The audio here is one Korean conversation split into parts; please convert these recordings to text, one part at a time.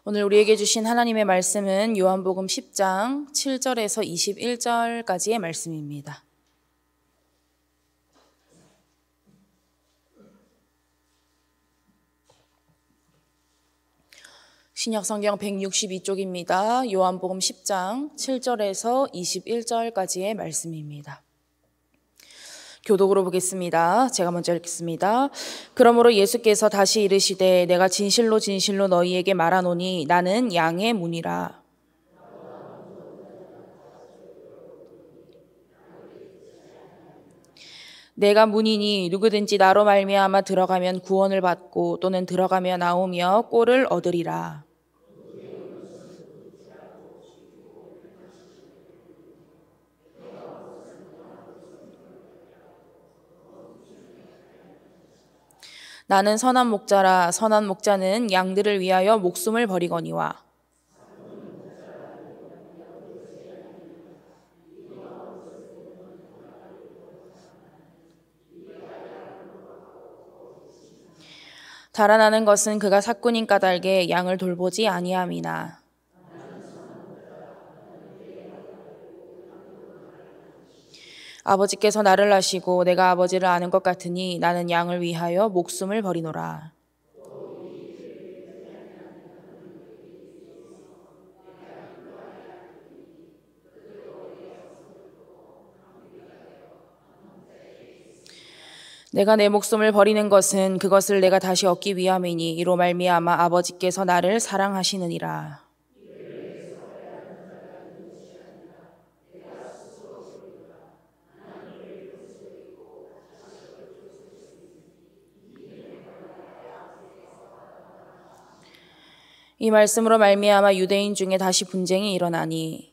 오늘 우리에게 주신 하나님의 말씀은 요한복음 10장 7절에서 21절까지의 말씀입니다. 신약성경 162쪽입니다. 요한복음 10장 7절에서 21절까지의 말씀입니다. 교독으로 보겠습니다. 제가 먼저 읽겠습니다. 그러므로 예수께서 다시 이르시되 내가 진실로 진실로 너희에게 말하노니 나는 양의 문이라. 내가 문이니 누구든지 나로 말미암아 들어가면 구원을 받고 또는 들어가며 나오며 꼴을 얻으리라. 나는 선한 목자라. 선한 목자는 양들을 위하여 목숨을 버리거니와. 달아나는 것은 그가 삭군인 까닭에 양을 돌보지 아니함이나. 아버지께서 나를 아시고 내가 아버지를 아는 것 같으니 나는 양을 위하여 목숨을 버리노라. 내가 내 목숨을 버리는 것은 그것을 내가 다시 얻기 위함이니 이로 말미암아 아버지께서 나를 사랑하시느니라. 이 말씀으로 말미암아 유대인 중에 다시 분쟁이 일어나니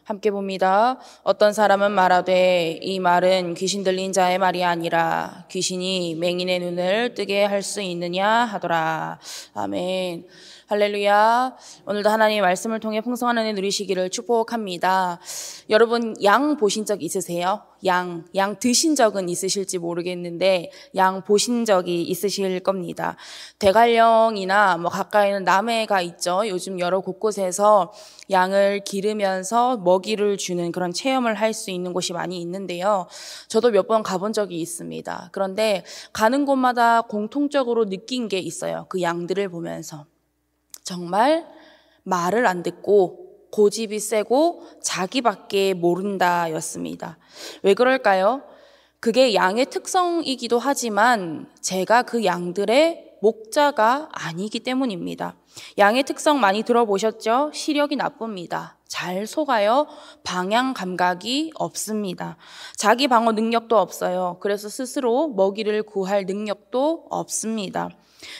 함께 봅니다. 어떤 사람은 말하되 이 말은 귀신 들린 자의 말이 아니라 귀신이 맹인의 눈을 뜨게 할 수 있느냐 하더라. 아멘. 할렐루야. 오늘도 하나님의 말씀을 통해 풍성한 은혜 누리시기를 축복합니다. 여러분 양 보신 적 있으세요? 양 드신 적은 있으실지 모르겠는데 양 보신 적이 있으실 겁니다. 대관령이나 가까이는 남해가 있죠. 요즘 여러 곳곳에서 양을 기르면서 먹이를 주는 그런 체험을 할 수 있는 곳이 많이 있는데요. 저도 몇 번 가본 적이 있습니다. 그런데 가는 곳마다 공통적으로 느낀 게 있어요. 그 양들을 보면서. 정말 말을 안 듣고 고집이 세고 자기밖에 모른다 였습니다. 왜 그럴까요? 그게 양의 특성이기도 하지만 제가 그 양들의 목자가 아니기 때문입니다. 양의 특성 많이 들어보셨죠? 시력이 나쁩니다. 잘 속아요. 방향 감각이 없습니다. 자기 방어 능력도 없어요. 그래서 스스로 먹이를 구할 능력도 없습니다.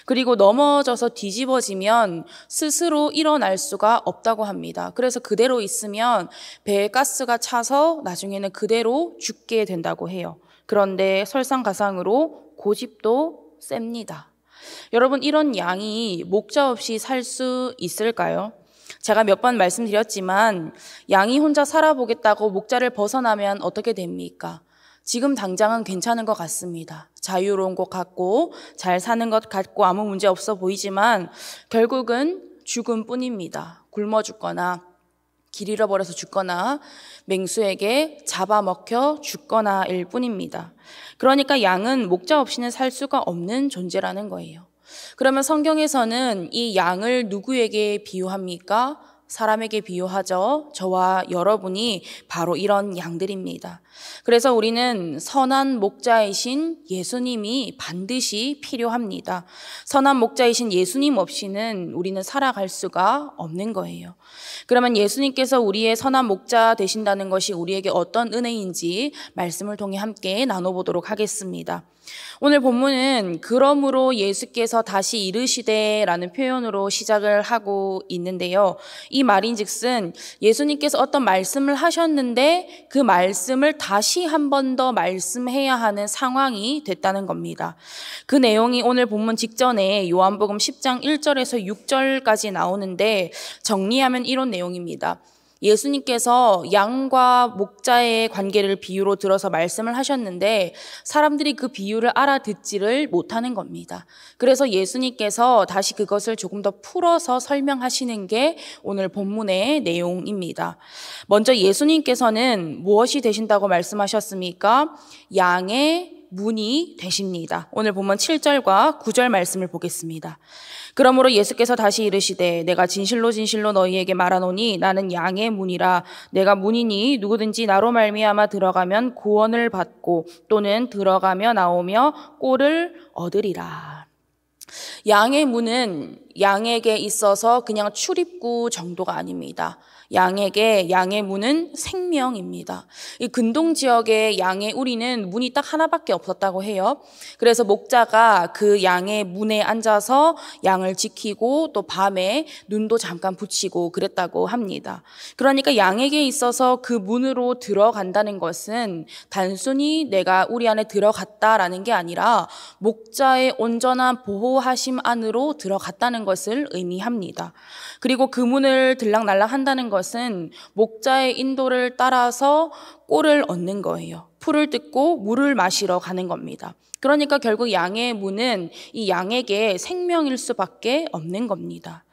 그리고 넘어져서 뒤집어지면 스스로 일어날 수가 없다고 합니다. 그래서 그대로 있으면 배에 가스가 차서 나중에는 그대로 죽게 된다고 해요. 그런데 설상가상으로 고집도 셉니다. 여러분 이런 양이 목자 없이 살 수 있을까요? 제가 몇 번 말씀드렸지만 양이 혼자 살아보겠다고 목자를 벗어나면 어떻게 됩니까? 지금 당장은 괜찮은 것 같습니다. 자유로운 것 같고 잘 사는 것 같고 아무 문제 없어 보이지만 결국은 죽음뿐입니다. 굶어 죽거나 길 잃어버려서 죽거나 맹수에게 잡아먹혀 죽거나일 뿐입니다. 그러니까 양은 목자 없이는 살 수가 없는 존재라는 거예요. 그러면 성경에서는 이 양을 누구에게 비유합니까? 사람에게 비유하죠. 저와 여러분이 바로 이런 양들입니다. 그래서 우리는 선한 목자이신 예수님이 반드시 필요합니다. 선한 목자이신 예수님 없이는 우리는 살아갈 수가 없는 거예요. 그러면 예수님께서 우리의 선한 목자 되신다는 것이 우리에게 어떤 은혜인지 말씀을 통해 함께 나눠보도록 하겠습니다. 오늘 본문은 그러므로 예수께서 다시 이르시되라는 표현으로 시작을 하고 있는데요. 이 말인즉슨 예수님께서 어떤 말씀을 하셨는데 그 말씀을 다시 한 번 더 말씀해야 하는 상황이 됐다는 겁니다. 그 내용이 오늘 본문 직전에 요한복음 10장 1절에서 6절까지 나오는데 정리하면 이런 내용입니다. 예수님께서 양과 목자의 관계를 비유로 들어서 말씀을 하셨는데 사람들이 그 비유를 알아듣지를 못하는 겁니다. 그래서 예수님께서 다시 그것을 조금 더 풀어서 설명하시는 게 오늘 본문의 내용입니다. 먼저 예수님께서는 무엇이 되신다고 말씀하셨습니까? 양의 문이 되십니다. 오늘 본문 7절과 9절 말씀을 보겠습니다. 그러므로 예수께서 다시 이르시되 내가 진실로 진실로 너희에게 말하노니 나는 양의 문이라. 내가 문이니 누구든지 나로 말미암아 들어가면 구원을 받고 또는 들어가며 나오며 꼴을 얻으리라. 양의 문은 양에게 있어서 그냥 출입구 정도가 아닙니다. 양의 문은 생명입니다. 이 근동 지역의 양의 우리는 문이 딱 하나밖에 없었다고 해요. 그래서 목자가 그 양의 문에 앉아서 양을 지키고 또 밤에 눈도 잠깐 붙이고 그랬다고 합니다. 그러니까 양에게 있어서 그 문으로 들어간다는 것은 단순히 내가 우리 안에 들어갔다라는 게 아니라 목자의 온전한 보호하심 안으로 들어갔다는 것을 의미합니다. 그리고 그 문을 들락날락 한다는 것은 목자의 인도를 따라서 꼴을 얻는 거예요. 풀을 뜯고 물을 마시러 가는 겁니다. 그러니까 결국 양의 문은 이 양에게 생명일 수밖에 없는 겁니다.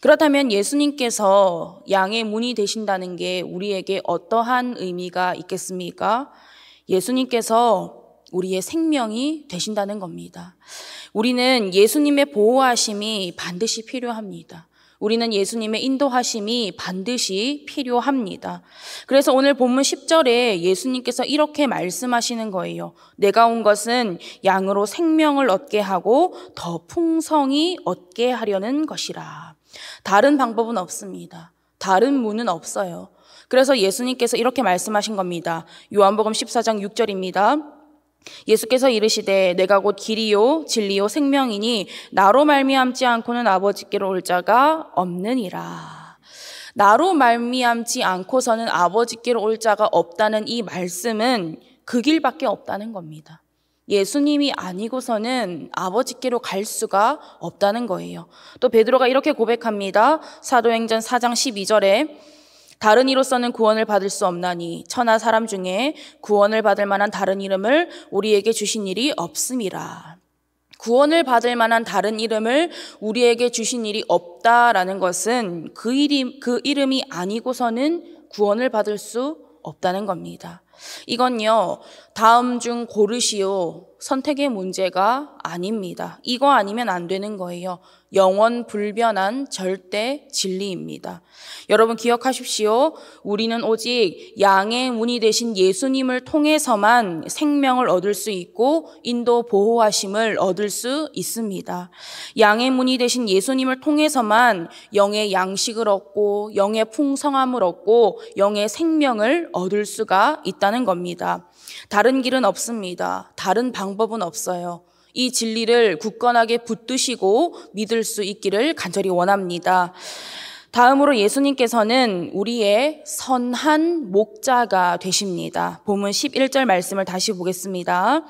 그렇다면 예수님께서 양의 문이 되신다는 게 우리에게 어떠한 의미가 있겠습니까? 예수님께서 우리의 생명이 되신다는 겁니다. 우리는 예수님의 보호하심이 반드시 필요합니다. 우리는 예수님의 인도하심이 반드시 필요합니다. 그래서 오늘 본문 10절에 예수님께서 이렇게 말씀하시는 거예요. 내가 온 것은 양으로 생명을 얻게 하고 더 풍성히 얻게 하려는 것이라. 다른 방법은 없습니다. 다른 문은 없어요. 그래서 예수님께서 이렇게 말씀하신 겁니다. 요한복음 14장 6절입니다. 예수께서 이르시되 내가 곧 길이요 진리요 생명이니 나로 말미암지 않고는 아버지께로 올 자가 없느니라. 나로 말미암지 않고서는 아버지께로 올 자가 없다는 이 말씀은 그 길밖에 없다는 겁니다. 예수님이 아니고서는 아버지께로 갈 수가 없다는 거예요. 또 베드로가 이렇게 고백합니다. 사도행전 4장 12절에 다른 이로서는 구원을 받을 수 없나니 천하 사람 중에 구원을 받을 만한 다른 이름을 우리에게 주신 일이 없음이라. 구원을 받을 만한 다른 이름을 우리에게 주신 일이 없다라는 것은 그 이름이 아니고서는 구원을 받을 수 없다는 겁니다. 이건요, 다음 중 고르시오. 선택의 문제가 아닙니다. 이거 아니면 안 되는 거예요. 영원 불변한 절대 진리입니다. 여러분 기억하십시오. 우리는 오직 양의 문이 되신 예수님을 통해서만 생명을 얻을 수 있고 인도 보호하심을 얻을 수 있습니다. 양의 문이 되신 예수님을 통해서만 영의 양식을 얻고 영의 풍성함을 얻고 영의 생명을 얻을 수가 있다는 겁니다. 다른 길은 없습니다. 다른 방법은 없어요. 이 진리를 굳건하게 붙드시고 믿을 수 있기를 간절히 원합니다. 다음으로 예수님께서는 우리의 선한 목자가 되십니다. 본문 11절 말씀을 다시 보겠습니다.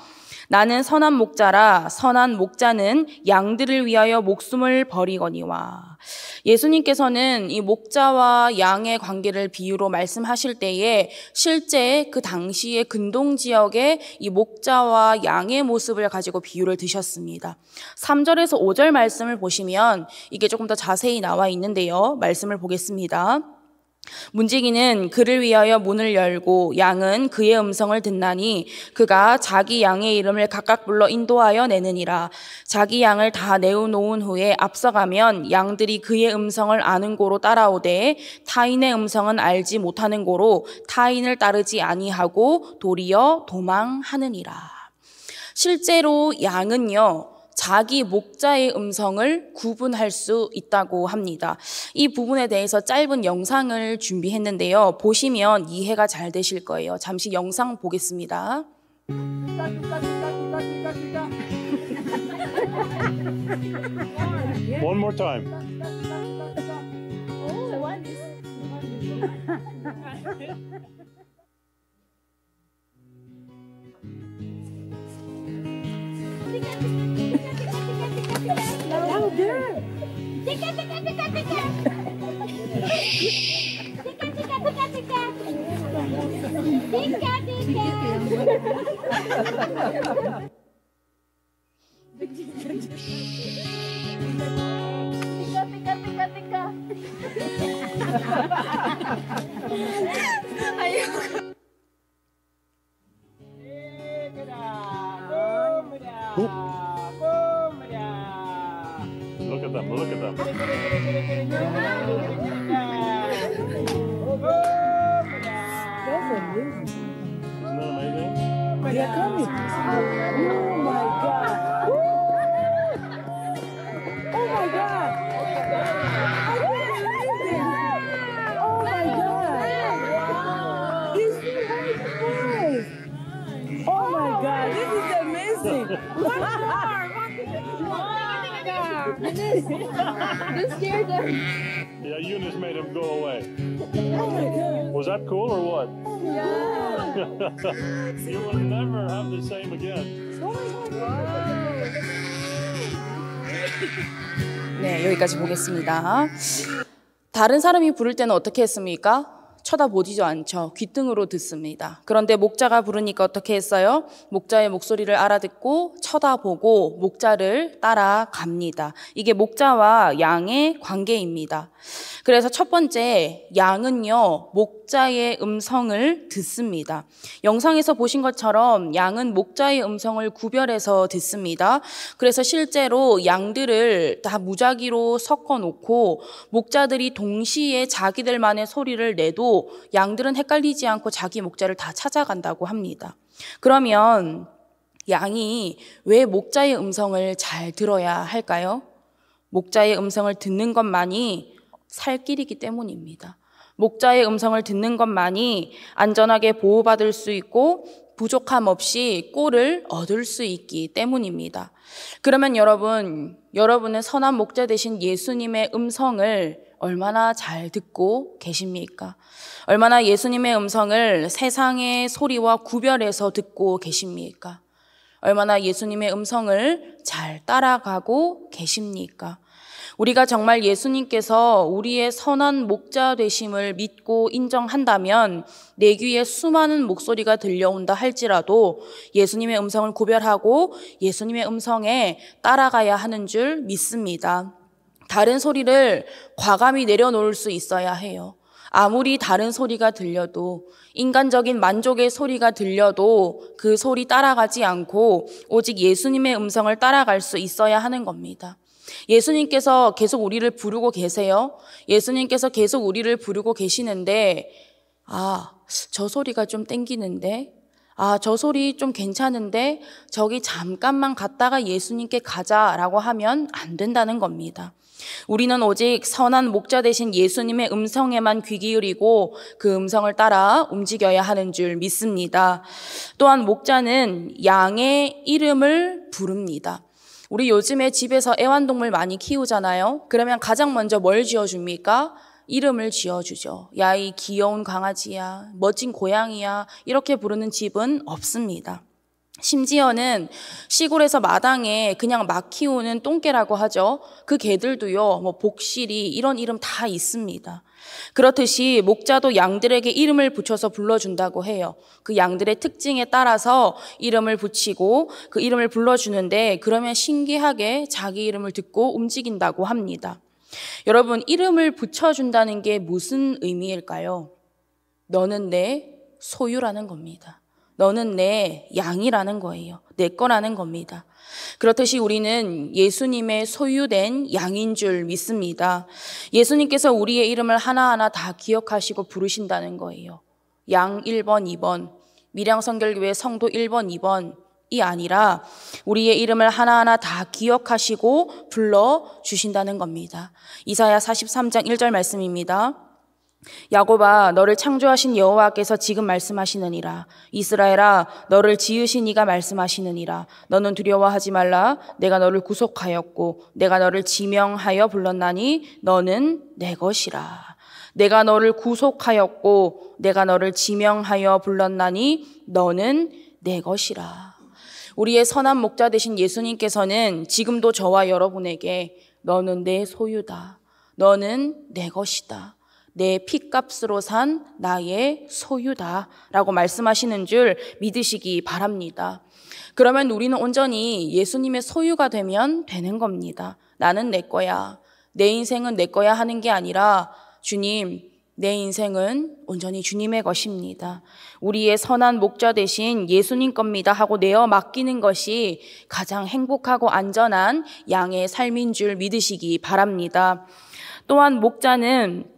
나는 선한 목자라 선한 목자는 양들을 위하여 목숨을 버리거니와. 예수님께서는 이 목자와 양의 관계를 비유로 말씀하실 때에 실제 그 당시의 근동 지역의 이 목자와 양의 모습을 가지고 비유를 드셨습니다. 3절에서 5절 말씀을 보시면 이게 조금 더 자세히 나와 있는데요. 말씀을 보겠습니다. 문지기는 그를 위하여 문을 열고 양은 그의 음성을 듣나니 그가 자기 양의 이름을 각각 불러 인도하여 내느니라. 자기 양을 다 내어놓은 후에 앞서가면 양들이 그의 음성을 아는 고로 따라오되 타인의 음성은 알지 못하는 고로 타인을 따르지 아니하고 도리어 도망하느니라. 실제로 양은요, 자기 목자의 음성을 구분할 수 있다고 합니다. 이 부분에 대해서 짧은 영상을 준비했는데요. 보시면 이해가 잘 되실 거예요. 잠시 영상 보겠습니다. One more time. Louder! Tika, tika, tika, tika! Tika, tika, tika, Look at them, look at them. Isn't that amazing? They're coming. Oh my God. Oh my God. I can't believe it. Oh my God. You see how it was. Oh my God. This is amazing. One more. This scared them. Yeah, Eunice made him go away. Oh my God. Was that cool or what? Yeah. You will never have the same again. Oh my God. 네, 여기까지 보겠습니다. 다른 사람이 부를 때는 어떻게 했습니까? 쳐다보지도 않죠. 귓등으로 듣습니다. 그런데 목자가 부르니까 어떻게 했어요? 목자의 목소리를 알아듣고 쳐다보고 목자를 따라갑니다. 이게 목자와 양의 관계입니다. 그래서 첫 번째, 양은요, 목자의 음성을 듣습니다. 영상에서 보신 것처럼 양은 목자의 음성을 구별해서 듣습니다. 그래서 실제로 양들을 다 무작위로 섞어 놓고 목자들이 동시에 자기들만의 소리를 내도 양들은 헷갈리지 않고 자기 목자를 다 찾아간다고 합니다. 그러면 양이 왜 목자의 음성을 잘 들어야 할까요? 목자의 음성을 듣는 것만이 살 길이기 때문입니다. 목자의 음성을 듣는 것만이 안전하게 보호받을 수 있고 부족함 없이 꼴을 얻을 수 있기 때문입니다. 그러면 여러분은 선한 목자 되신 예수님의 음성을 얼마나 잘 듣고 계십니까? 얼마나 예수님의 음성을 세상의 소리와 구별해서 듣고 계십니까? 얼마나 예수님의 음성을 잘 따라가고 계십니까? 우리가 정말 예수님께서 우리의 선한 목자 되심을 믿고 인정한다면 내 귀에 수많은 목소리가 들려온다 할지라도 예수님의 음성을 구별하고 예수님의 음성에 따라가야 하는 줄 믿습니다. 다른 소리를 과감히 내려놓을 수 있어야 해요. 아무리 다른 소리가 들려도, 인간적인 만족의 소리가 들려도 그 소리 따라가지 않고 오직 예수님의 음성을 따라갈 수 있어야 하는 겁니다. 예수님께서 계속 우리를 부르고 계세요. 예수님께서 계속 우리를 부르고 계시는데, 저 소리가 좀 땡기는데, 저 소리 좀 괜찮은데, 저기 잠깐만 갔다가 예수님께 가자라고 하면 안 된다는 겁니다. 우리는 오직 선한 목자 되신 예수님의 음성에만 귀 기울이고 그 음성을 따라 움직여야 하는 줄 믿습니다. 또한 목자는 양의 이름을 부릅니다. 우리 요즘에 집에서 애완동물 많이 키우잖아요. 그러면 가장 먼저 뭘 지어줍니까? 이름을 지어주죠. 야, 이 귀여운 강아지야, 멋진 고양이야, 이렇게 부르는 집은 없습니다. 심지어는 시골에서 마당에 그냥 막 키우는 똥개라고 하죠. 그 개들도요, 복실이 이런 이름 다 있습니다. 그렇듯이 목자도 양들에게 이름을 붙여서 불러준다고 해요. 그 양들의 특징에 따라서 이름을 붙이고 그 이름을 불러주는데 그러면 신기하게 자기 이름을 듣고 움직인다고 합니다. 여러분, 이름을 붙여준다는 게 무슨 의미일까요? 너는 내 소유라는 겁니다. 너는 내 양이라는 거예요. 내 거라는 겁니다. 그렇듯이 우리는 예수님의 소유된 양인 줄 믿습니다. 예수님께서 우리의 이름을 하나하나 다 기억하시고 부르신다는 거예요. 양 1번, 2번, 밀양선결교회 성도 1번, 2번이 아니라 우리의 이름을 하나하나 다 기억하시고 불러주신다는 겁니다. 이사야 43장 1절 말씀입니다. 야곱아, 너를 창조하신 여호와께서 지금 말씀하시느니라. 이스라엘아, 너를 지으신 이가 말씀하시느니라. 너는 두려워하지 말라. 내가 너를 구속하였고 내가 너를 지명하여 불렀나니 너는 내 것이라. 내가 너를 구속하였고 내가 너를 지명하여 불렀나니 너는 내 것이라. 우리의 선한 목자 되신 예수님께서는 지금도 저와 여러분에게 너는 내 소유다. 너는 내 것이다. 내 핏값으로 산 나의 소유다 라고 말씀하시는 줄 믿으시기 바랍니다. 그러면 우리는 온전히 예수님의 소유가 되면 되는 겁니다. 나는 내 거야. 내 인생은 내 거야 하는 게 아니라 주님, 내 인생은 온전히 주님의 것입니다. 우리의 선한 목자 대신 예수님 겁니다 하고 내어 맡기는 것이 가장 행복하고 안전한 양의 삶인 줄 믿으시기 바랍니다. 또한 목자는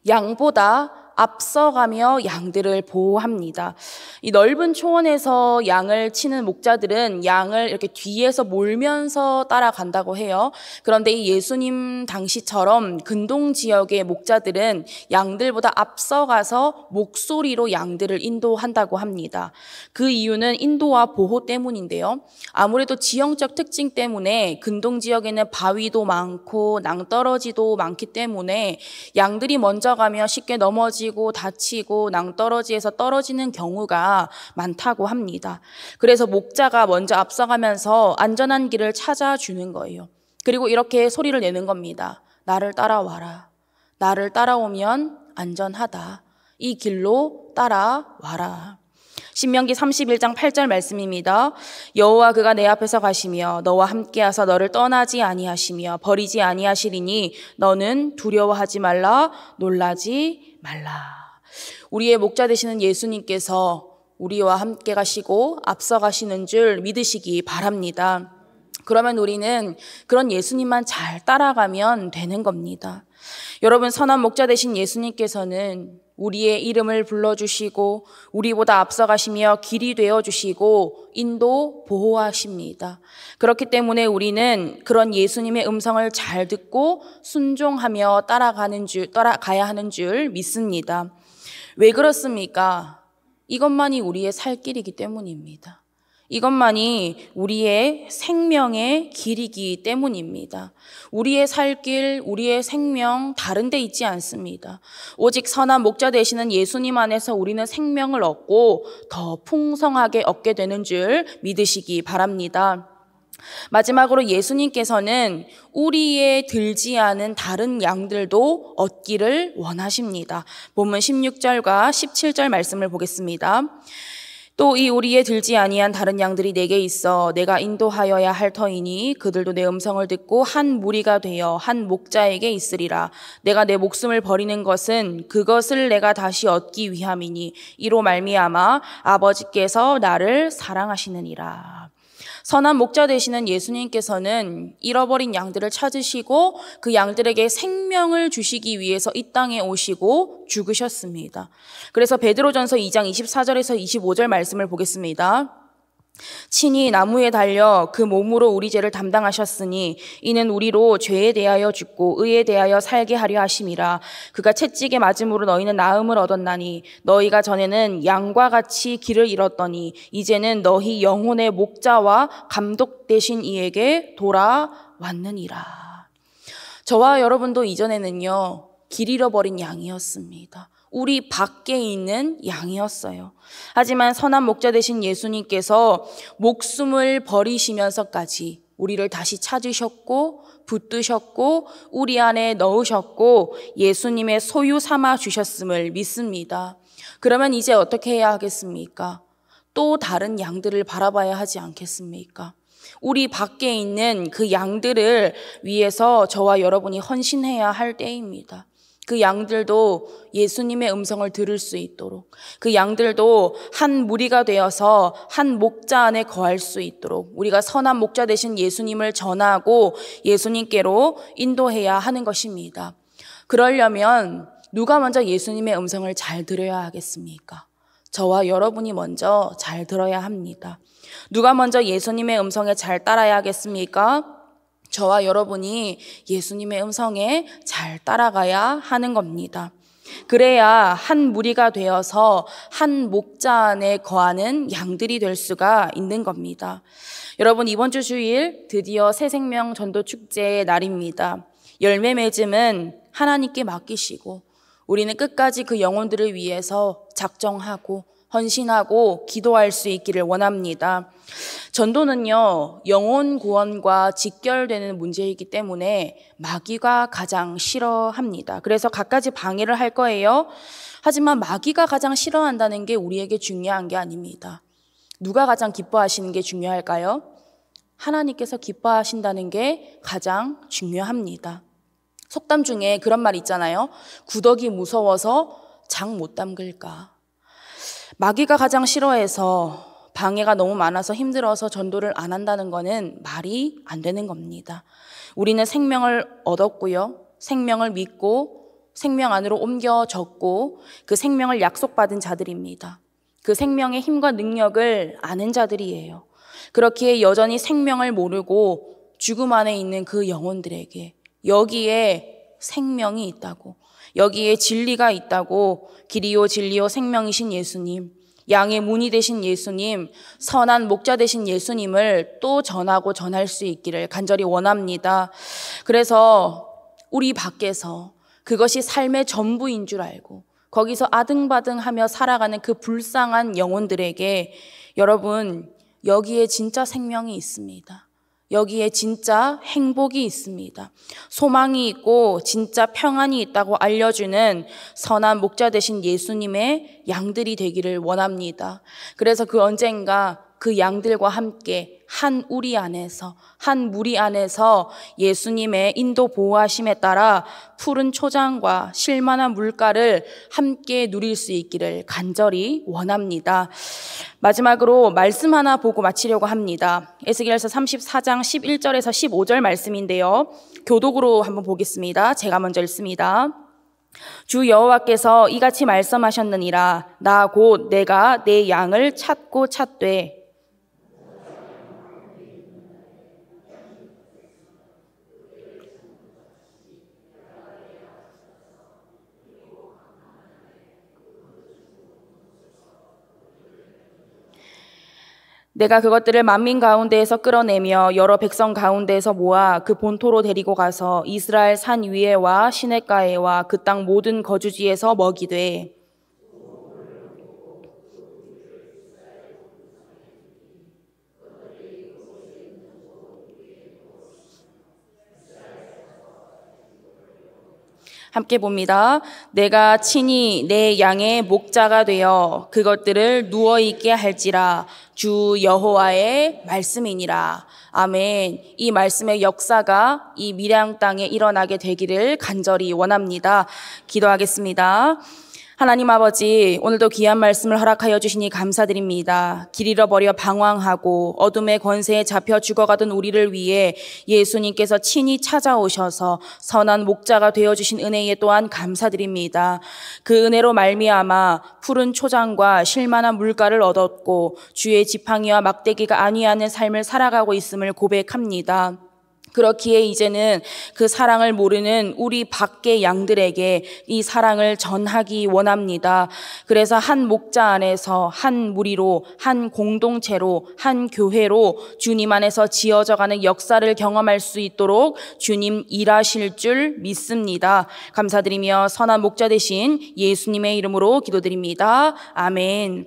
양보다 앞서가며 양들을 보호합니다. 이 넓은 초원에서 양을 치는 목자들은 양을 이렇게 뒤에서 몰면서 따라간다고 해요. 그런데 이 예수님 당시처럼 근동 지역의 목자들은 양들보다 앞서가서 목소리로 양들을 인도한다고 합니다. 그 이유는 인도와 보호 때문인데요. 아무래도 지형적 특징 때문에 근동 지역에는 바위도 많고 낭떠러지도 많기 때문에 양들이 먼저 가면 쉽게 넘어지고 다치고 낭떠러지에서 떨어지는 경우가 많다고 합니다. 그래서 목자가 먼저 앞서가면서 안전한 길을 찾아주는 거예요. 그리고 이렇게 소리를 내는 겁니다. 나를 따라와라. 나를 따라오면 안전하다. 이 길로 따라와라. 신명기 31장 8절 말씀입니다. 여호와 그가 내 앞에서 가시며 너와 함께하사 너를 떠나지 아니하시며 버리지 아니하시리니 너는 두려워하지 말라 놀라지 말라. 우리의 목자 되시는 예수님께서 우리와 함께 가시고 앞서 가시는 줄 믿으시기 바랍니다. 그러면 우리는 그런 예수님만 잘 따라가면 되는 겁니다. 여러분, 선한 목자 되신 예수님께서는 우리의 이름을 불러주시고 우리보다 앞서가시며 길이 되어주시고 인도 보호하십니다. 그렇기 때문에 우리는 그런 예수님의 음성을 잘 듣고 순종하며 따라가야 하는 줄 믿습니다. 왜 그렇습니까? 이것만이 우리의 살 길이기 때문입니다. 이것만이 우리의 생명의 길이기 때문입니다. 우리의 살 길, 우리의 생명 다른 데 있지 않습니다. 오직 선한 목자 되시는 예수님 안에서 우리는 생명을 얻고 더 풍성하게 얻게 되는 줄 믿으시기 바랍니다. 마지막으로 예수님께서는 우리의 들지 않은 다른 양들도 얻기를 원하십니다. 본문 16절과 17절 말씀을 보겠습니다. 또 이 우리의 들지 아니한 다른 양들이 내게 있어 내가 인도하여야 할 터이니 그들도 내 음성을 듣고 한 무리가 되어 한 목자에게 있으리라. 내가 내 목숨을 버리는 것은 그것을 내가 다시 얻기 위함이니 이로 말미암아 아버지께서 나를 사랑하시느니라. 선한 목자 되시는 예수님께서는 잃어버린 양들을 찾으시고 그 양들에게 생명을 주시기 위해서 이 땅에 오시고 죽으셨습니다. 그래서 베드로전서 2장 24절에서 25절 말씀을 보겠습니다. 친히 나무에 달려 그 몸으로 우리 죄를 담당하셨으니 이는 우리로 죄에 대하여 죽고 의에 대하여 살게 하려 하심이라. 그가 채찍에 맞음으로 너희는 나음을 얻었나니 너희가 전에는 양과 같이 길을 잃었더니 이제는 너희 영혼의 목자와 감독 되신 이에게 돌아왔느니라. 저와 여러분도 이전에는요 길 잃어버린 양이었습니다. 우리 밖에 있는 양이었어요. 하지만 선한 목자 되신 예수님께서 목숨을 버리시면서까지 우리를 다시 찾으셨고 붙드셨고 우리 안에 넣으셨고 예수님의 소유 삼아 주셨음을 믿습니다. 그러면 이제 어떻게 해야 하겠습니까? 또 다른 양들을 바라봐야 하지 않겠습니까? 우리 밖에 있는 그 양들을 위해서 저와 여러분이 헌신해야 할 때입니다. 그 양들도 예수님의 음성을 들을 수 있도록, 그 양들도 한 무리가 되어서 한 목자 안에 거할 수 있도록 우리가 선한 목자 되신 예수님을 전하고 예수님께로 인도해야 하는 것입니다. 그러려면 누가 먼저 예수님의 음성을 잘 들어야 하겠습니까? 저와 여러분이 먼저 잘 들어야 합니다. 누가 먼저 예수님의 음성에 잘 따라야 하겠습니까? 저와 여러분이 예수님의 음성에 잘 따라가야 하는 겁니다. 그래야 한 무리가 되어서 한 목자 안에 거하는 양들이 될 수가 있는 겁니다. 여러분, 이번 주 주일 드디어 새생명 전도 축제의 날입니다. 열매 맺음은 하나님께 맡기시고 우리는 끝까지 그 영혼들을 위해서 작정하고 헌신하고 기도할 수 있기를 원합니다. 전도는요, 영혼 구원과 직결되는 문제이기 때문에 마귀가 가장 싫어합니다. 그래서 갖가지 방해를 할 거예요. 하지만 마귀가 가장 싫어한다는 게 우리에게 중요한 게 아닙니다. 누가 가장 기뻐하시는 게 중요할까요? 하나님께서 기뻐하신다는 게 가장 중요합니다. 속담 중에 그런 말 있잖아요. 구더기 무서워서 장 못 담글까. 마귀가 가장 싫어해서 방해가 너무 많아서 힘들어서 전도를 안 한다는 거는 말이 안 되는 겁니다. 우리는 생명을 얻었고요. 생명을 믿고 생명 안으로 옮겨졌고 그 생명을 약속받은 자들입니다. 그 생명의 힘과 능력을 아는 자들이에요. 그렇기에 여전히 생명을 모르고 죽음 안에 있는 그 영혼들에게 여기에 생명이 있다고, 여기에 진리가 있다고, 길이요 진리요 생명이신 예수님, 양의 문이 되신 예수님, 선한 목자 되신 예수님을 또 전하고 전할 수 있기를 간절히 원합니다. 그래서 우리 밖에서 그것이 삶의 전부인 줄 알고 거기서 아등바등하며 살아가는 그 불쌍한 영혼들에게 여러분, 여기에 진짜 생명이 있습니다. 여기에 진짜 행복이 있습니다. 소망이 있고 진짜 평안이 있다고 알려주는 선한 목자 되신 예수님의 양들이 되기를 원합니다. 그래서 그 언젠가 그 양들과 함께 한 우리 안에서, 한 무리 안에서 예수님의 인도 보호하심에 따라 푸른 초장과 쉴만한 물가를 함께 누릴 수 있기를 간절히 원합니다. 마지막으로 말씀 하나 보고 마치려고 합니다. 에스겔서 34장 11절에서 15절 말씀인데요. 교독으로 한번 보겠습니다. 제가 먼저 읽습니다. 주 여호와께서 이같이 말씀하셨느니라. 나 곧 내가 내 양을 찾고 찾되 내가 그것들을 만민 가운데에서 끌어내며 여러 백성 가운데에서 모아 그 본토로 데리고 가서 이스라엘 산 위에와 시냇가에와 그 땅 모든 거주지에서 먹이되 함께 봅니다. 내가 친히 내 양의 목자가 되어 그것들을 누워있게 할지라. 주 여호와의 말씀이니라. 아멘. 이 말씀의 역사가 이 미량 땅에 일어나게 되기를 간절히 원합니다. 기도하겠습니다. 하나님 아버지, 오늘도 귀한 말씀을 허락하여 주시니 감사드립니다. 길 잃어버려 방황하고 어둠의 권세에 잡혀 죽어가던 우리를 위해 예수님께서 친히 찾아오셔서 선한 목자가 되어주신 은혜에 또한 감사드립니다. 그 은혜로 말미암아 푸른 초장과 쉴만한 물가를 얻었고 주의 지팡이와 막대기가 아니하는 삶을 살아가고 있음을 고백합니다. 그렇기에 이제는 그 사랑을 모르는 우리 밖의 양들에게 이 사랑을 전하기 원합니다. 그래서 한 목자 안에서 한 무리로, 한 공동체로, 한 교회로 주님 안에서 지어져가는 역사를 경험할 수 있도록 주님 일하실 줄 믿습니다. 감사드리며 선한 목자 되신 예수님의 이름으로 기도드립니다. 아멘.